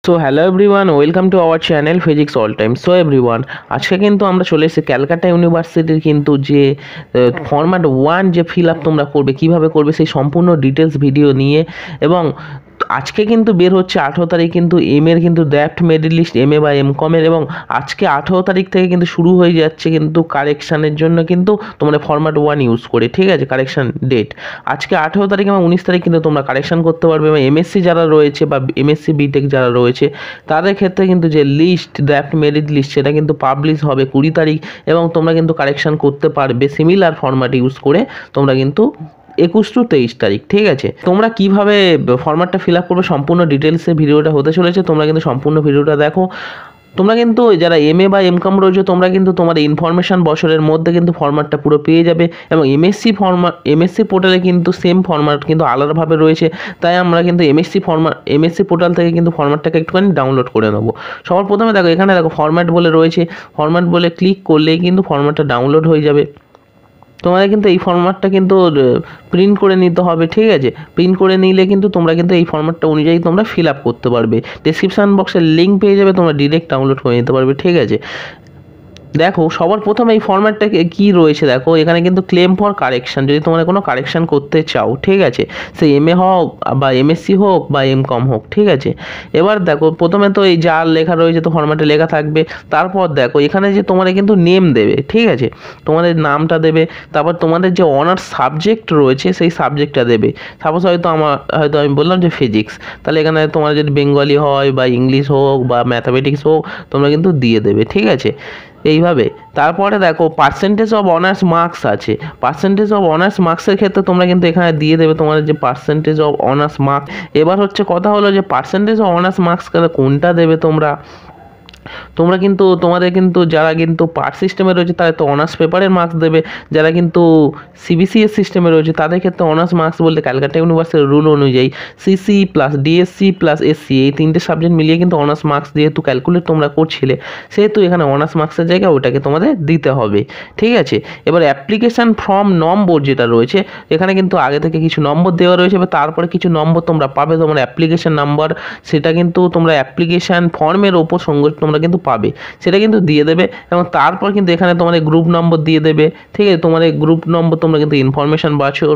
So hello everyone, welcome to our channel physics all time. So everyone, আজকে কিন্তু আমরা চলে এসেছি ক্যালকাটা ইউনিভার্সিটির কিন্তু যে ফরম্যাট 1 যে ফিল আপ তোমরা করবে, কীভাবে করবে সেই সম্পূর্ণ ডিটেলস ভিডিও নিয়ে। এবং আজকে কিন্তু বের হচ্ছে 18 তারিখ কিন্তু এর কিন্তু ড্রাফট মেরিট লিস্ট MA বা MCOM-এর, এবং আজকে 18 তারিখ থেকে কিন্তু শুরু হয়ে যাচ্ছে কিন্তু কারেকশানের জন্য কিন্তু তোমরা ফরম্যাট 1 ইউজ করে, ঠিক আছে। কারেকশান ডেট আজকে 18 তারিখ এবং 19 তারিখ কিন্তু তোমরা কারেকশান করতে পারবে। এবং MSc যারা রয়েছে বা MSc BTech যারা রয়েছে তাদের ক্ষেত্রে কিন্তু যে লিস্ট ড্রাফট মেরিট লিস্ট সেটা কিন্তু পাবলিশ হবে 20 তারিখ, এবং তোমরা কিন্তু কারেকশান করতে পারবে সিমিলার ফরম্যাট ইউজ করে তোমরা কিন্তু 21 টু 23 তারিখ, ঠিক আছে। তোমরা কিভাবে ফরম্যাটটা ফিল আপ করবে সম্পূর্ণ ডিটেলসে ভিডিওটা হতে চলেছে, তোমরা কিন্তু সম্পূর্ণ ভিডিওটা দেখো। তোমরা কিন্তু যারা MA বা MCOM রয়েছে তোমরা কিন্তু তোমার ইনফরমেশান বছরের মধ্যে কিন্তু ফরম্যাটটা পুরো পেয়ে যাবে। এবং MSc পোর্টালে কিন্তু সেম ফরম্যাট কিন্তু আলাদাভাবে রয়েছে, তাই আমরা কিন্তু MSc পোর্টাল থেকে কিন্তু ফরম্যাটটাকে একটুখানি ডাউনলোড করে নেবো। সবার প্রথমে দেখো, এখানে দেখো ফরম্যাট বলে রয়েছে, ফরম্যাট বলে ক্লিক করলেই কিন্তু ফরম্যাটটা ডাউনলোড হয়ে যাবে। তোমাদের কিন্তু এই ফরম্যাটটা কিন্তু প্রিন্ট করে নিতে হবে, ঠিক আছে। প্রিন্ট করে নিলে কিন্তু তোমরা কিন্তু এই ফরম্যাটটা অনুযায়ী তোমরা ফিল আপ করতে পারবে। ডেসক্রিপশান বক্সের লিঙ্ক পেয়ে যাবে, তোমরা ডিরেক্ট ডাউনলোড করে নিতে পারবে, ঠিক আছে। দেখো সবার প্রথমে এই ফরম্যাটটা কী রয়েছে, দেখো এখানে কিন্তু ক্লেম ফর কারেকশান, যদি তোমরা কোনো কারেকশান করতে চাও, ঠিক আছে, সে MA হোক বা MSc হোক বা MCOM হোক, ঠিক আছে। এবার দেখো প্রথমে তো এই যা লেখা রয়েছে তো ফরম্যাটে লেখা থাকবে। তারপর দেখো এখানে যে তোমাদের কিন্তু নেম দেবে, ঠিক আছে, তোমাদের নামটা দেবে। তারপর তোমাদের যে অনার্স সাবজেক্ট রয়েছে সেই সাবজেক্টটা দেবে। সাপোজ হয়তো আমি বললাম যে ফিজিক্স, তাহলে এখানে তোমার যদি বেঙ্গলি হয় বা ইংলিশ হোক বা ম্যাথামেটিক্স হোক তোমরা কিন্তু দিয়ে দেবে, ঠিক আছে, এইভাবে। তারপরে দেখো পার্সেন্টেজ অফ অনার্স মার্কস আছে। পার্সেন্টেজ অফ অনার্স মার্কসের ক্ষেত্রে তোমরা কিন্তু এখানে দিয়ে দেবে তোমাদের যে পার্সেন্টেজ অফ অনার্স মার্কস। এবার হচ্ছে কথা হলো যে পার্সেন্টেজ অফ অনার্স মার্কস কোনটা দেবে তোমরা কিন্তু তোমাদের কিন্তু যারা কিন্তু পার্ট সিস্টেমে রয়েছে তারা তো অনার্স পেপারের মার্কস দেবে। যারা কিন্তু CBCS সিস্টেমে রয়েছে তাদের ক্ষেত্রে অনার্স মার্কস বলতে ক্যালকাটা ইউনিভার্সিটির রুল অনুযায়ী CC plus DSC plus SC এই তিনটে সাবজেক্ট মিলিয়ে কিন্তু অনার্স মার্কস যেহেতু ক্যালকুলেট তোমরা করছিলে, সেহেতু এখানে অনার্স মার্কসের জায়গায় ওটাকে তোমাদের দিতে হবে, ঠিক আছে। এবার অ্যাপ্লিকেশান ফর্ম নম্বর যেটা রয়েছে, এখানে কিন্তু আগে থেকে কিছু নম্বর দেওয়া রয়েছে, এবার তারপরে কিছু নম্বর তোমরা পাবে, তোমার অ্যাপ্লিকেশান নাম্বার, সেটা কিন্তু তোমরা অ্যাপ্লিকেশান ফর্মের ওপর সঙ্গে তোমরা কিন্তু পাবে, সেটা কিন্তু দিয়ে দেবে। এবং তারপর কিন্তু এখানে তোমাদের গ্রুপ নম্বর দিয়ে দেবে, ঠিক আছে। তোমাদের গ্রুপ নম্বর তোমরা কিন্তু ইনফরমেশান বছর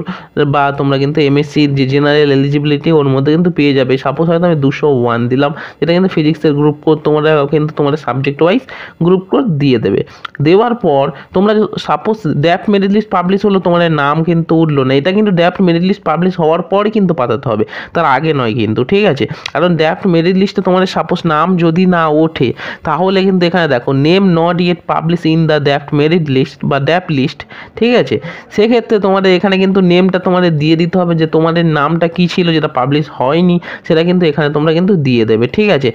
বা তোমরা কিন্তু MSc যে জেনারেল এলিজিবিলিটি ওর মধ্যে কিন্তু পেয়ে যাবে। সাপোজ হয়তো আমি 201 দিলাম, যেটা কিন্তু ফিজিক্সের গ্রুপ কোড তোমরা কিন্তু তোমাদের সাবজেক্ট ওয়াইজ গ্রুপ কোড দিয়ে দেবে। দেওয়ার পর তোমরা suppose draft merit list publish হলো, তোমাদের নাম কিন্তু উঠলো না, এটা কিন্তু ড্রাফট মেরিট লিস্ট পাবলিশ হওয়ার পরই কিন্তু পাঠাতে হবে, তার আগে নয় কিন্তু, ঠিক আছে। কারণ ড্রাফট মেরিট লিস্টে তোমাদের সাপোজ নাম যদি না ওঠে তাহলে কিন্তু এখানে দেখো name not yet publish in the draft merit list বা ড্রাফট লিস্ট, ঠিক আছে। সেক্ষেত্রে তোমাদের এখানে কিন্তু নেমটা তোমাদের দিয়ে দিতে হবে, যে তোমাদের নামটা কী ছিল যেটা পাবলিশ হয়নি সেটা কিন্তু এখানে তোমরা কিন্তু দিয়ে দেবে, ঠিক আছে।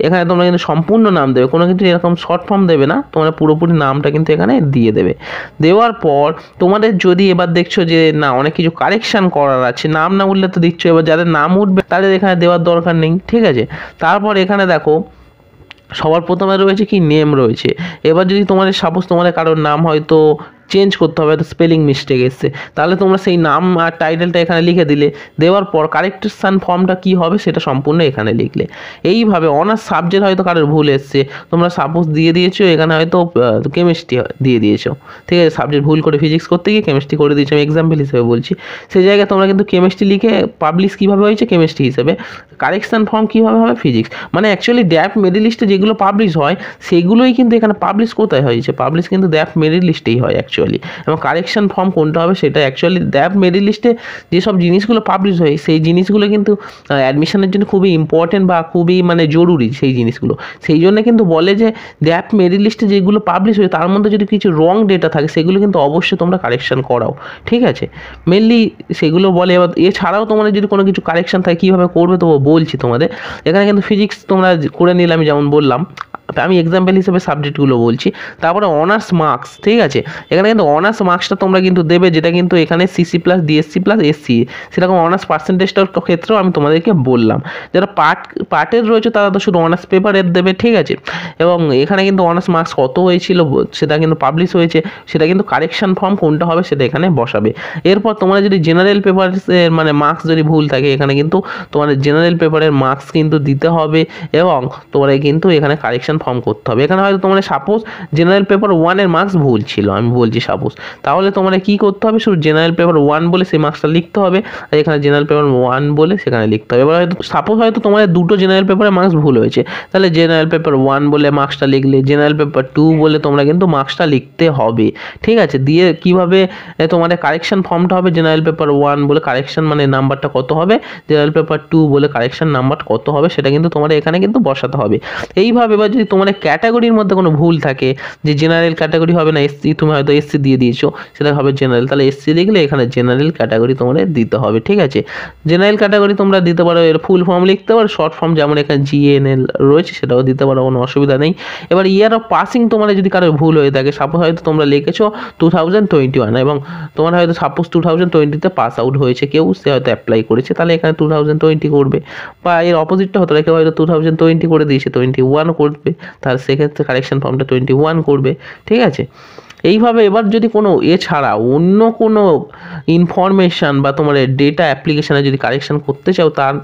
এখানে তোমরা কিন্তু সম্পূর্ণ নাম দেবে, কোনো কিন্তু এরকম শর্ট ফর্ম দেবে না, তোমরা পুরোপুরি নামটা কিন্তু এখানে দিয়ে দেবে। দেওয়ার পর তোমাদের যদি এবার দেখছো যে না অনেক কিছু কারেকশান করার আছে, নাম না উঠলে তো দিচ্ছ, এবার যাদের নাম উঠবে তাদের এখানে দেওয়ার দরকার নেই, ঠিক আছে। তারপর এখানে দেখো সবার প্রথমে রয়েছে কি নেম রয়েছে। এবার যদি তোমাদের সাপোজ তোমাদের কারোর নাম হয়তো চেঞ্জ করতে হবে, তো স্পেলিং মিস্টেক এসছে, তাহলে তোমরা সেই নাম আর টাইটেলটা এখানে লিখে দিলে। দেওয়ার পর কারেকশন ফর্মটা কী হবে সেটা সম্পূর্ণ এখানে লিখলে। এইভাবে অনার্স সাবজেক্ট হয়তো কারোর ভুল এসছে, তোমরা সাপোজ দিয়ে দিয়েছো এখানে হয়তো কেমিস্ট্রি দিয়ে দিয়েছো, ঠিক আছে, সাবজেক্ট ভুল করে ফিজিক্স করতে গিয়ে কেমিস্ট্রি করে দিয়েছো, আমি এক্সাম্পল হিসেবে বলছি। সেই জায়গায় তোমরা কিন্তু কেমিস্ট্রি লিখে পাবলিশ কীভাবে হয়েছে কেমিস্ট্রি হিসেবে, কারেকশন ফর্ম কীভাবে হবে ফিজিক্স। মানে অ্যাকচুয়ালি ড্রাফট মেরিট লিস্টে যেগুলো পাবলিশ হয় সেগুলোই কিন্তু এখানে পাবলিশ কোথায় হয়েছে, পাবলিশ কিন্তু ড্রাফট মেরিট লিস্টেই হয় অ্যাকচুয়ালি। এবং কারেকশান ফর্ম কোনটা হবে সেটা অ্যাকচুয়ালি ড্রাফট মেরিট লিস্টে যেসব জিনিসগুলো পাবলিশ হয় সেই জিনিসগুলো কিন্তু অ্যাডমিশনের জন্য খুবই ইম্পর্টেন্ট বা খুবই মানে জরুরি সেই জিনিসগুলো। সেই জন্য কিন্তু বলে যে ড্রাফট মেরিট লিস্টে যেগুলো পাবলিশ হয় তার মধ্যে যদি কিছু রং ডেটা থাকে সেগুলো কিন্তু অবশ্যই তোমরা কারেকশান করাও, ঠিক আছে, মেনলি সেগুলো বলে। এবার এছাড়াও তোমাদের যদি কোনো কিছু কারেকশান থাকে কীভাবে করবে তো বলছি তোমাদের। এখানে কিন্তু ফিজিক্স তোমরা করে নিলে আমি যেমন বললাম আমি এক্সাম্পল হিসেবে সাবজেক্টগুলো বলছি। তারপরে অনার্স মার্কস, ঠিক আছে, এখানে কিন্তু অনার্স মার্কসটা তোমরা কিন্তু দেবে, যেটা কিন্তু এখানে CC plus DSC plus SC, সেরকম অনার্স পার্সেন্টেজটার ক্ষেত্রেও আমি তোমাদেরকে বললাম। যারা পার্টের রয়েছে তারা তো শুধু অনার্স পেপারের দেবে, ঠিক আছে। এবং এখানে কিন্তু অনার্স মার্কস কত হয়েছিল সেটা কিন্তু পাবলিশ হয়েছে, সেটা কিন্তু কারেকশন ফর্ম কোনটা হবে সেটা এখানে বসাবে। এরপর তোমরা যদি জেনারেল পেপারের মানে মার্কস যদি ভুল থাকে, এখানে কিন্তু তোমাদের জেনারেল পেপারের মার্কস কিন্তু দিতে হবে এবং তোমরা কিন্তু এখানে কারেকশন ফর্ম করতে হবে। এখানে হয়তো তোমাদের সাপোজ জেনারেল পেপার 1-এর মার্কস ভুল ছিল, আমি বলছি সাপোজ, তাহলে তোমরা কি করতে হবে, শুধু জেনারেল পেপার 1 বলে সেই মার্কসটা লিখতে হবে, আর এখানে জেনারেল পেপার 1 বলে সেখানে লিখতে হবে। এবার হয়তো সাপোজ হয়তো তোমাদের দুটো জেনারেল পেপারের মার্কস ভুল হয়েছে, তাহলে জেনারেল পেপার 1 বলে মার্কসটা লিখলে, জেনারেল পেপার 2 বলে তোমরা কিন্তু মার্কসটা লিখতে হবে, ঠিক আছে। দিয়ে কিভাবে তোমাদের কারেকশন ফর্মটা হবে, জেনারেল পেপার 1 বলে কারেকশন মানে নাম্বারটা কত হবে, জেনারেল পেপার 2 বলে কারেকশন নাম্বার কত হবে, সেটা কিন্তু তোমাদের এখানে কিন্তু বসাতে হবে। এইভাবে এবার যদি তোমাদের ক্যাটাগরির মধ্যে কোনো ভুল থাকে, যে জেনারেল ক্যাটাগরি হবে না এসসি, তুমি হয়তো এসসি দিয়ে দিয়েছো, সেটা হবে জেনারেল, তাহলে এসসি লিখলে এখানে জেনারেল ক্যাটাগরি তোমাদের দিতে হবে, ঠিক আছে। জেনারেল ক্যাটাগরি তোমরা দিতে পারো, এর ফুল ফর্ম লিখতে পারো, শর্ট ফর্ম যেমন এখানে জিএনএল রয়েছে সেটাও দিতে পারো, কোনো অসুবিধা নেই। এবার ইয়ার অফ পাসিং তোমাদের যদি কারো ভুল হয়ে থাকে, সাপোজ হয়তো তোমরা লিখেছো 2021 এবং তোমার হয়তো সাপোজ 2020-তে পাস আউট হয়েছে কেউ, সে হয়তো অ্যাপ্লাই করেছে, তাহলে এখানে 2020 করবে, বা এর অপোজিটটা হতে পারে, কেউ হয়তো 2020 করে দিয়েছে 21 করবে, তাহলে সেক্ষেত্রে কারেকশন ফর্মটা 21 করবে, ঠিক আছে। এইভাবে এবার যদি কোনো এছাড়া অন্য কোনো ইনফরমেশান বা তোমার ডেটা অ্যাপ্লিকেশানে যদি কারেকশান করতে চাও, তার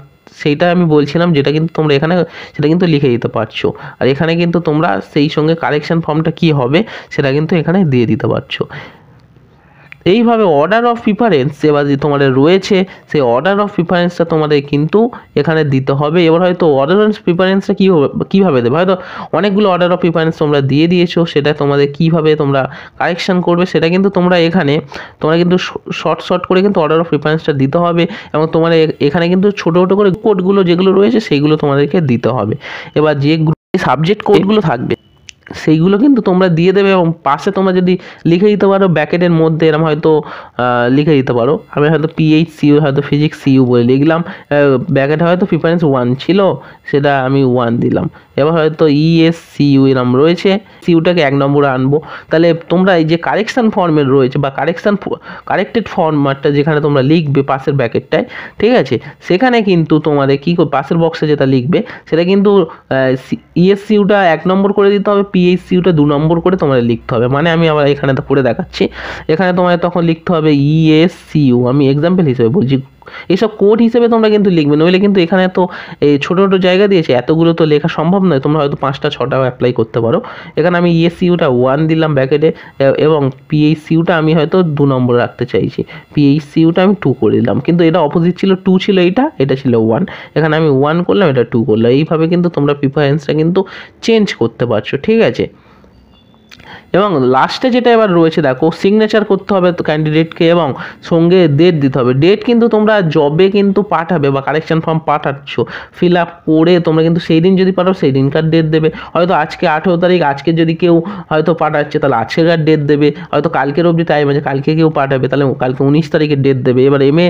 সেইটা আমি বলছিলাম, যেটা কিন্তু তোমরা এখানে সেটা কিন্তু লিখে দিতে পারছো, আর এখানে কিন্তু তোমরা সেই সঙ্গে কারেকশান ফর্মটা কী হবে সেটা কিন্তু এখানে দিয়ে দিতে পারছো। এইভাবে অর্ডার অফ প্রিফারেন্স এবার যে তোমাদের রয়েছে, সেই অর্ডার অফ প্রিফারেন্সটা তোমাদের কিন্তু এখানে দিতে হবে। এবার হয়তো অর্ডার অফ প্রিফারেন্সটা কীভাবে দেবে, হয়তো অনেকগুলো অর্ডার অফ প্রিফারেন্স তোমরা দিয়ে দিয়েছো, সেটা তোমাদের কীভাবে তোমরা কারেকশান করবে সেটা কিন্তু তোমরা কিন্তু শর্ট করে কিন্তু অর্ডার অফ প্রিফারেন্সটা দিতে হবে, এবং তোমার এখানে কিন্তু ছোটো ছোটো করে কোডগুলো যেগুলো রয়েছে সেইগুলো তোমাদেরকে দিতে হবে। এবার যে সাবজেক্ট কোডগুলো থাকবে সেইগুলো কিন্তু তোমরা দিয়ে দেবে, এবং পাশে তোমরা যদি লিখে দিতে পারো ব্যাকেটের মধ্যে, এরকম হয়তো লিখে দিতে পারো, আমি হয়তো PHCU হয়তো ফিজিক্স CU বলে লিখলাম, ব্যাকেটে হয়তো প্রিফারেন্স 1 ছিল, সেটা আমি 1 দিলাম। এবার হয়তো ESCU এরম রয়েছে, সিউটাকে 1 নম্বরে আনবো, তাহলে তোমরা এই যে কারেকশান ফর্মের রয়েছে বা কারেক্টেড ফর্মাটটা যেখানে তোমরা লিখবে পাশের ব্যাকেটটায়, ঠিক আছে, সেখানে কিন্তু তোমাদের পাশের বক্সে যেটা লিখবে সেটা কিন্তু ESCUটা 1 নম্বর করে দিতে হবে, PHCUটা 2 নম্বর করে তোমাদের লিখতে হবে। মানে আমি আবার এখানে তো করে দেখাচ্ছি, এখানে তোমাদের তখন লিখতে হবে ESCU, আমি এক্সাম্পল হিসেবে বলছি, এইসব কোড হিসেবে তোমরা কিন্তু লিখবে, নইলে কিন্তু এখানে তো এই ছোটো ছোটো জায়গা দিয়েছে, এতগুলো তো লেখা সম্ভব নয়, তোমরা হয়তো 5টা 6টাও অ্যাপ্লাই করতে পারো। এখানে আমি ESCUটা 1 দিলাম ব্যাকেটে, এবং PHCUটা আমি হয়তো 2 নম্বর রাখতে চাইছি, PHCUটা আমি 2 করে দিলাম, কিন্তু এটা অপোজিট ছিল, 2 ছিল এটা ছিল 1, এখানে আমি 1 করলাম, এটা 2 করলাম। এইভাবে কিন্তু তোমরা প্রিফারেন্সটা কিন্তু চেঞ্জ করতে পারছো, ঠিক আছে। এবং লাস্টে যেটা এবার রয়েছে দেখো, সিগনেচার করতে হবে তো ক্যান্ডিডেটকে, এবং সঙ্গে ডেট দিতে হবে। ডেট কিন্তু তোমরা জবে কিন্তু পাঠাবে বা কারেকশন ফর্ম পাঠাচ্ছ, ফিল আপ করে তোমরা কিন্তু সেই দিন যদি পাঠাও সেই দিনকার ডেট দেবে, হয়তো আজকে 18 তারিখ, আজকে যদি কেউ হয়তো পাঠাচ্ছে তাহলে আজকের ডেট দেবে, হয়তো কালকের অবধি টাইম আছে, কালকে কেউ পাঠাবে তাহলে কালকে 19 তারিখের ডেট দেবে। এবার MA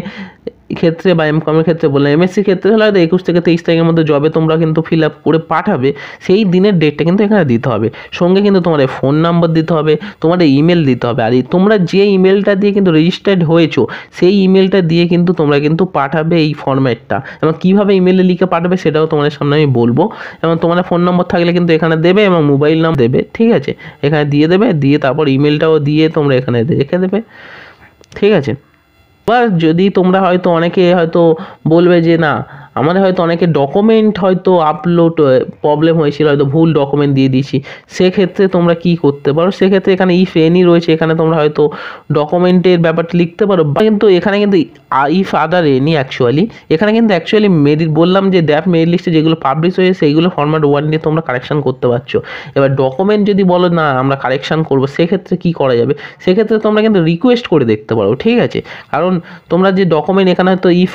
ক্ষেত্রে বা MCOM-এর ক্ষেত্রে বললাম, MSc ক্ষেত্রে হলে হয়তো 21 থেকে 23 তারিখের মধ্যে জবে তোমরা কিন্তু ফিল আপ করে পাঠাবে, সেই দিনের ডেটটা কিন্তু এখানে দিতে হবে। সঙ্গে কিন্তু তোমার ফোন নাম্বার দিতে হবে, তোমাদের ইমেল দিতে হবে, আর তোমরা যে ইমেলটা দিয়ে কিন্তু রেজিস্টার্ড হয়েছো সেই ইমেলটা দিয়ে কিন্তু তোমরা কিন্তু পাঠাবে এই ফরম্যাটটা, এবং কীভাবে ইমেলে লিখে পাঠাবে সেটাও তোমাদের সামনে আমি বলবো। এবং তোমার ফোন নম্বর থাকলে কিন্তু এখানে দেবে, এবং মোবাইল নাম্বার দেবে, ঠিক আছে, এখানে দিয়ে দেবে, দিয়ে তারপর ইমেলটাও দিয়ে তোমরা এখানে রেখে দেবে, ঠিক আছে। এবার যদি তোমরা হয়তো অনেকে হয়তো বলবে যে না, আমাদের হয়তো অনেকে ডকুমেন্ট হয়তো আপলোড প্রবলেম হয়েছিল, হয়তো ভুল ডকুমেন্ট দিয়ে দিয়েছি, সেক্ষেত্রে তোমরা কি করতে পারো, সেক্ষেত্রে এখানে ইফ এনি রয়েছে, এখানে তোমরা হয়তো ডকুমেন্টের ব্যাপারটা লিখতে পারো, কিন্তু এখানে কিন্তু ইফ আদার এনি এখানে কিন্তু মেরিট বললাম যে মেরিট লিস্টে যেগুলো পাবলিশ হয়েছে সেইগুলো ফরম্যাট 1 দিয়ে তোমরা কারেকশন করতে পারছো। এবার ডকুমেন্ট যদি বলো না আমরা কারেকশন করবো, সেক্ষেত্রে কি করা যাবে, সেক্ষেত্রে তোমরা কিন্তু রিকোয়েস্ট করে দেখতে পারো, ঠিক আছে। কারণ তোমরা যে ডকুমেন্ট এখানে হয়তো ইফ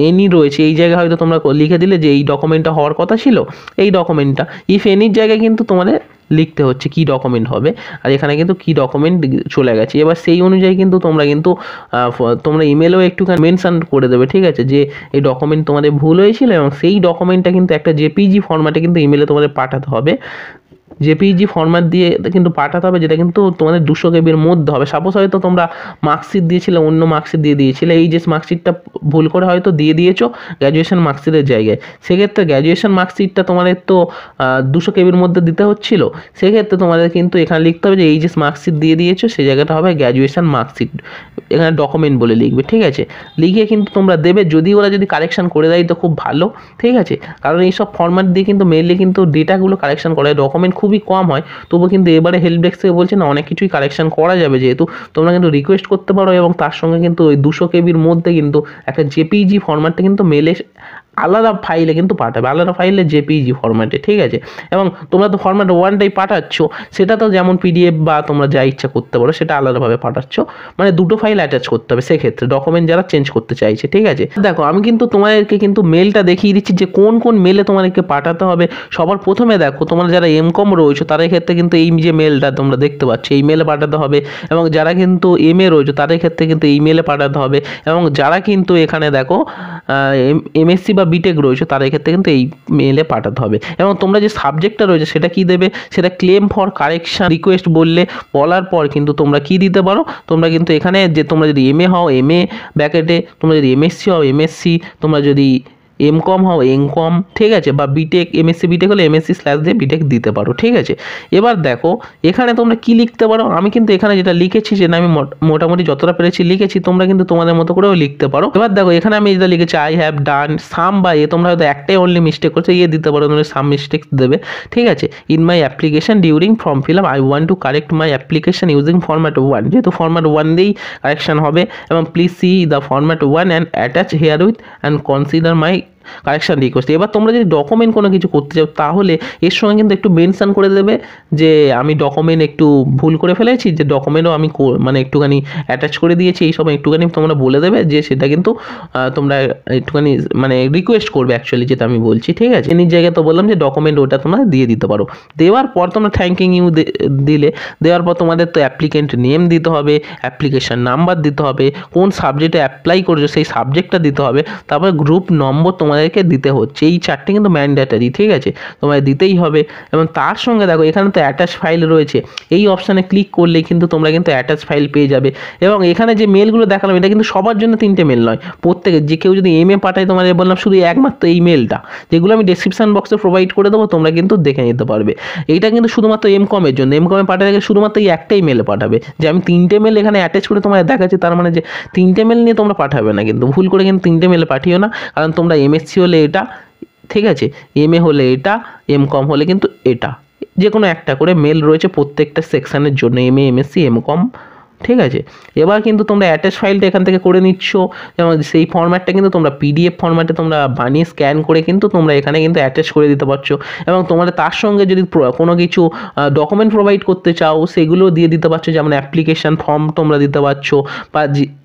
এনি রয়েছে, এই জায়গায় হয়তো তোমরা লিখে দিলে যে এই ডকুমেন্টটা হওয়ার কথা ছিল, এই ডকুমেন্টটা ইফ এনির জায়গায় কিন্তু তোমাদের লিখতে হচ্ছে কি ডকুমেন্ট হবে, আর এখানে কিন্তু কি ডকুমেন্ট চলে গেছে। এবার সেই অনুযায়ী কিন্তু তোমরা ইমেলেও একটুখানি মেনশন করে দেবে, ঠিক আছে, যে এই ডকুমেন্ট তোমাদের ভুল হয়েছিল, এবং সেই ডকুমেন্টটা কিন্তু একটা JPG ফরম্যাটে কিন্তু ইমেলে তোমাদের পাঠাতে হবে, জেপিইজি ফরম্যাট দিয়ে কিন্তু পাঠাতে হবে, যেটা কিন্তু তোমাদের 200 কেবির মধ্যে হবে। সাপোজ হয়তো তোমরা মার্কশিট দিয়েছিলে, অন্য মার্কশিট দিয়ে দিয়েছিলে, এই যে মার্কশিটটা ভুল করে হয়তো দিয়ে দিয়েছো গ্র্যাজুয়েশন মার্কশিটের জায়গায়, সেক্ষেত্রে গ্র্যাজুয়েশন মার্কশিটটা তোমাদের তো 200 কেবির মধ্যে দিতে হচ্ছিল, সেক্ষেত্রে তোমাদের কিন্তু এখানে লিখতে হবে যে এই যে মার্কশিট দিয়ে দিয়েছো সেই জায়গাটা হবে গ্র্যাজুয়েশন মার্কশিট, এখানে ডকুমেন্ট বলে লিখবে, ঠিক আছে। লিখে কিন্তু তোমরা দেবে, যদি ওরা যদি কারেকশন করে দেয় তো খুব ভালো, ঠিক আছে, কারণ এইসব ফরম্যাট দিয়ে কিন্তু মেনলি কিন্তু ডেটাগুলো কারেকশন করা হয়, ডকুমেন্ট খুবই কম হয়, তবু কিন্তু এবারে হেল্প ডেস্ক থেকে বলছে না অনেক কিছুই কারেকশন করা যাবে, যেহেতু তোমরা কিন্তু রিকোয়েস্ট করতে পারো, এবং তার সঙ্গে কিন্তু ওই 200 কেবির মধ্যে কিন্তু একটা জেপিইজি ফরম্যাটটা কিন্তু মেলে আলাদা ফাইলে কিন্তু পাঠাবে, আলাদা ফাইলে জেপিইজি ফরম্যাটে, ঠিক আছে। এবং তোমরা তো ফরম্যাট ওয়ানটাই পাঠাচ্ছ, সেটা তো যেমন পিডিএফ বা তোমরা যা ইচ্ছা করতে পারো, সেটা আলাদাভাবে পাঠাচ্ছ, মানে দুটো ফাইল অ্যাটাচ করতে হবে সেক্ষেত্রে ডকুমেন্ট যারা চেঞ্জ করতে চাইছে, ঠিক আছে। দেখো আমি কিন্তু তোমাদেরকে কিন্তু মেলটা দেখিয়ে দিচ্ছি যে কোন কোন মেলে তোমাদেরকে পাঠাতে হবে। সবার প্রথমে দেখো তোমরা যারা এমকম রয়েছে তাদের ক্ষেত্রে কিন্তু এই যে মেলটা তোমরা দেখতে পাচ্ছ এই মেলে পাঠাতে হবে, এবং যারা কিন্তু এমএ রয়েছে তাদের ক্ষেত্রে কিন্তু এই মেলে পাঠাতে হবে, এবং যারা কিন্তু এখানে দেখো এমএসসি বা বিটেক রয়েছে তাদের ক্ষেত্রে কিন্তু এই মেলে পাঠাতে হবে। এবং তোমরা যে সাবজেক্টটা রয়েছে সেটা কি দেবে, সেটা ক্লেম ফর কারেকশন রিকোয়েস্ট বলার পর কিন্তু তোমরা কি দিতে পারো, তোমরা কিন্তু এখানে যে তোমরা যদি এমএ হও এমএ ব্র্যাকেটে, তোমরা যদি এমএসসি হও এমএসসি, তোমরা যদি এমকম হও এমকম, ঠিক আছে, বা বিটেক এমএসসি বিটেক হলে এমএসসি স্ল্যাশ দিয়ে বিটেক দিতে পারো, ঠিক আছে। এবার দেখো এখানে তোমরা কি লিখতে পারো, আমি কিন্তু এখানে যেটা লিখেছি সেটা আমি মোটামুটি যতটা পেরেছি লিখেছি, তোমরা কিন্তু তোমাদের মতো করেও লিখতে পারো। এবার দেখো এখানে আমি যেটা লিখেছি আই হ্যাভ ডান সাম বা তোমরা হয়তো একটাই অনলি মিস্টেক করছো, দিতে পারো, তোমরা সাম মিস্টেক্স দেবে, ঠিক আছে। In my application during form fill up I want to correct my application using format one, যেহেতু ফরম্যাট ওয়ান দিয়েই কারেকশন হবে, এবং please see the format one and attach here with and consider my correction request. এবার তোমরা যদি document কোনো কিছু করতে চাও তাহলে এর সঙ্গে কিন্তু একটু মেনশন করে দেবে যে আমি ডকুমেন্ট একটু ভুল করে ফেলেছি, যে ডকুমেন্টও আমি মানে একটুখানি অ্যাটাচ করে দিয়েছি, এই সব একটুখানি তোমরা বলে দেবে যে সেটা কিন্তু তোমরা একটুখানি মানে রিকোয়েস্ট করবে অ্যাকচুয়ালি, যেটা আমি বলছি, ঠিক আছে। এর জায়গায় তো বললাম যে ডকুমেন্ট ওটা তোমরা দিয়ে দিতে পারো। দেওয়ার পর তোমরা থ্যাঙ্কিং ইউ দিলে, দেওয়ার পর তোমাদের তো অ্যাপ্লিকেন্ট নেম দিতে হবে, অ্যাপ্লিকেশন নাম্বার দিতে হবে, কোন সাবজেক্টে অ্যাপ্লাই করেছো সেই সাবজেক্টটা দিতে হবে, তারপরে গ্রুপ নম্বর তোমাদেরকে দিতে হচ্ছে, এই চারটে কিন্তু ম্যান্ডেটারি, ঠিক আছে, তোমাদের দিতেই হবে। এবং তার সঙ্গে দেখো এখানে তো অ্যাটাচ ফাইল রয়েছে, এই অপশানে ক্লিক করলেই কিন্তু তোমরা কিন্তু অ্যাটাচ ফাইল পেয়ে যাবে। এবং এখানে যে মেলগুলো দেখালাম এটা কিন্তু সবার জন্য 3টে মেল নয়, প্রত্যেকে যে কেউ যদি এমএ পাঠায় তোমাদের বললাম শুধু একমাত্র এই মেলটা, যেগুলো আমি ডেসক্রিপশন বক্সে প্রোভাইড করে দেবো, তোমরা কিন্তু দেখে নিতে পারবে। এইটা কিন্তু শুধুমাত্র এমকমের জন্য, এমকমে পাঠাতে গেলে শুধুমাত্র এই একটাই মেলে পাঠাবে, যে আমি 3টে মেল এখানে অ্যাটাচ করে তোমাদের দেখাচ্ছি, তার মানে যে 3টে মেল নিয়ে তোমরা পাঠাবে না, কিন্তু ভুল করে কিন্তু 3টে মেলে পাঠিও না, কারণ তোমরা এমএসসি হলে এটা, ঠিক আছে, এমএ হলে এটা, এমকম হলে কিন্তু এটা, যে কোনো একটা করে মেল রয়েছে প্রত্যেকটা সেকশনের জন্য, এমএ এমএসসি এমকম, ঠিক আছে। এবার কিন্তু তোমরা অ্যাটাচ ফাইলটা এখান থেকে করে নিচ্ছ, যেমন সেই ফরম্যাটটা কিন্তু তোমরা পিডিএফ ফরম্যাটে তোমরা বানিয়ে স্ক্যান করে কিন্তু তোমরা এখানে কিন্তু অ্যাটাচ করে দিতে পারছো, এবং তোমাদের তার সঙ্গে যদি কোনো কিছু ডকুমেন্ট প্রোভাইড করতে চাও সেগুলো দিয়ে দিতে পারছো, যেমন অ্যাপ্লিকেশান ফর্ম তোমরা দিতে পারছো, বা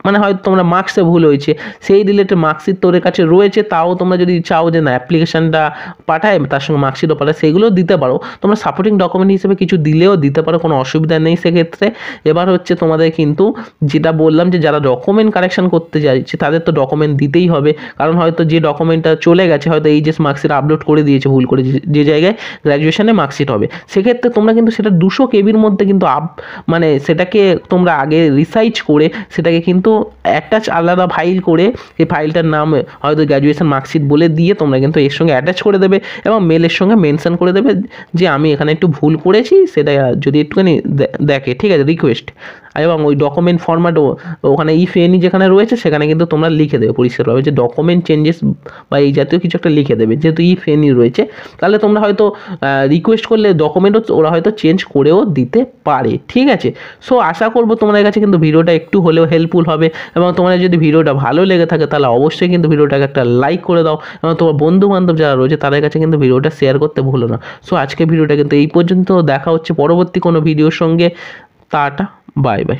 মানে হয়তো তোমরা মার্কসে ভুল হয়েছে সেই রিলেটেড মার্কশিট তোদের কাছে রয়েছে, তাও তোমরা যদি চাও যে না অ্যাপ্লিকেশানটা পাঠায় তার সঙ্গে মার্কশিটও পাঠায়, সেগুলোও দিতে পারো, তোমরা সাপোর্টিং ডকুমেন্ট হিসেবে কিছু দিলেও দিতে পারো, কোনো অসুবিধা নেই সেক্ষেত্রে। এবার হচ্ছে তোমাদের কিন্তু যেটা বললাম যে যারা ডকুমেন্ট কারেকশন করতে চাইছে তাদের তো ডকুমেন্ট দিতেই হবে, কারণ হয়তো যে ডকুমেন্টটা চলে গেছে, হয়তো এইচএস মার্কশিট আপলোড করে দিয়েছে ভুল করে, যে জায়গায় গ্র্যাজুয়েশনে মার্কশিট হবে, সেক্ষেত্রে তোমরা কিন্তু সেটা 200 কেবির মধ্যে কিন্তু মানে সেটাকে তোমরা আগে রিসার্চ করে সেটাকে কিন্তু অ্যাটাচ আলাদা ফাইল করে, এই ফাইলটার নাম হয়তো গ্র্যাজুয়েশন মার্কশিট বলে দিয়ে তোমরা কিন্তু এর সঙ্গে অ্যাটাচ করে দেবে, এবং মেলের সঙ্গে মেনশন করে দেবে যে আমি এখানে একটু ভুল করেছি, সেটা যদি একটুখানি দেখে, ঠিক আছে, রিকোয়েস্ট। এবং ওই ডকুমেন্ট ফরম্যাটও ওখানে ইফ এনি যেখানে রয়েছে সেখানে কিন্তু তোমরা লিখে দেবে পরিষ্কারভাবে যে ডকুমেন্ট চেঞ্জেস বা এই জাতীয় কিছু একটা লিখে দেবে, যেহেতু ইফ এনি রয়েছে, তাহলে তোমরা হয়তো রিকোয়েস্ট করলে ডকুমেন্টও ওরা হয়তো চেঞ্জ করেও দিতে পারে, ঠিক আছে। সো আশা করবো তোমাদের কাছে কিন্তু ভিডিওটা একটু হলেও হেল্পফুল হবে, এবং তোমাদের যদি ভিডিওটা ভালো লেগে থাকে তাহলে অবশ্যই কিন্তু ভিডিওটাকে একটা লাইক করে দাও, এবং তোমার বন্ধু বান্ধব যারা রয়েছে তাদের কাছে কিন্তু ভিডিওটা শেয়ার করতে ভুলো না। সো আজকে ভিডিওটা কিন্তু এই পর্যন্ত, দেখা হচ্ছে পরবর্তী কোনো ভিডিওর সঙ্গে, টাটা বাই বাই।